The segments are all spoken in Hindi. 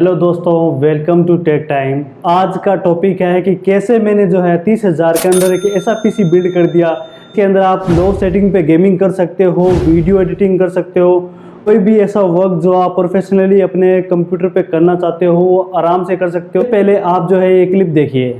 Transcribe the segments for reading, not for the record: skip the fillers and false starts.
हेलो दोस्तों, वेलकम टू टेक टाइम। आज का टॉपिक है कि कैसे मैंने जो है 30,000 के अंदर एक ऐसा पीसी बिल्ड कर दिया के अंदर आप लो सेटिंग पे गेमिंग कर सकते हो, वीडियो एडिटिंग कर सकते हो, कोई भी ऐसा वर्क जो आप प्रोफेशनली अपने कंप्यूटर पे करना चाहते हो वो आराम से कर सकते हो। पहले आप जो है ये क्लिप देखिए।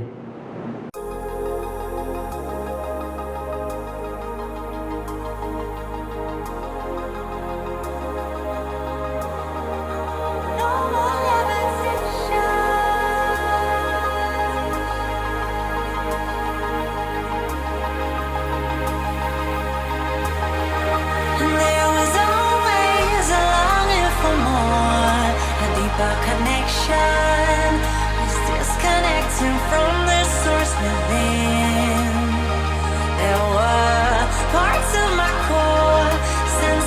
Connection is disconnecting from the source within. There were parts of my core.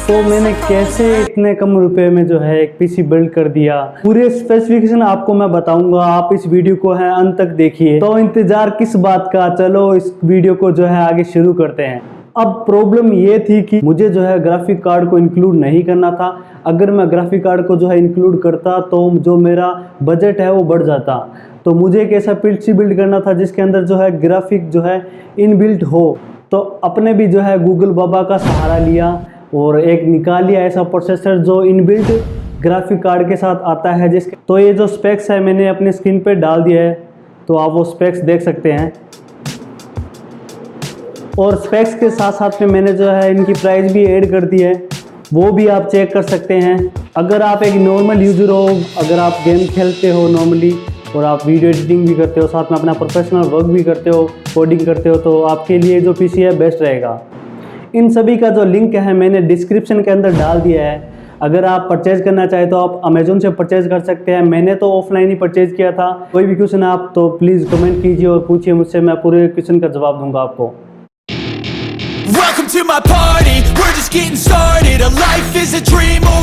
तो मैंने कैसे इतने कम रुपए में जो है एक पीसी बिल्ड कर दिया, पूरे स्पेसिफिकेशन आपको मैं बताऊंगा। आप इस वीडियो को है अंत तक देखिए। तो इंतजार किस बात का, चलो इस वीडियो को जो है आगे शुरू करते हैं। अब प्रॉब्लम ये थी कि मुझे जो है ग्राफिक कार्ड को इंक्लूड नहीं करना था। अगर मैं ग्राफिक कार्ड को जो है इंक्लूड करता तो जो मेरा बजट है वो बढ़ जाता। तो मुझे एक ऐसा पीसी बिल्ड करना था जिसके अंदर जो है ग्राफिक जो है इनबिल्ट हो। तो अपने भी जो है गूगल बाबा का सहारा लिया और एक निकाल लिया ऐसा प्रोसेसर जो इनबिल्ट ग्राफिक कार्ड के साथ आता है। जिसके तो ये जो स्पेक्स है मैंने अपनी स्क्रीन पे डाल दिया है, तो आप वो स्पेक्स देख सकते हैं। और स्पेक्स के साथ साथ में मैंने जो है इनकी प्राइस भी ऐड कर दी है, वो भी आप चेक कर सकते हैं। अगर आप एक नॉर्मल यूज़र हो, अगर आप गेम खेलते हो नॉर्मली और आप वीडियो एडिटिंग भी करते हो, साथ में अपना प्रोफेशनल वर्क भी करते हो, कोडिंग करते हो, तो आपके लिए जो पीसी है बेस्ट रहेगा। इन सभी का जो लिंक है मैंने डिस्क्रिप्शन के अंदर डाल दिया है। अगर आप परचेज करना चाहें तो आप अमेजोन से परचेज कर सकते हैं। मैंने तो ऑफलाइन ही परचेज किया था। कोई भी क्वेश्चन आप तो प्लीज़ कमेंट कीजिए और पूछिए मुझसे, मैं पूरे क्वेश्चन का जवाब दूंगा आपको। Welcome to my party, we're just getting started. A life is a dream, or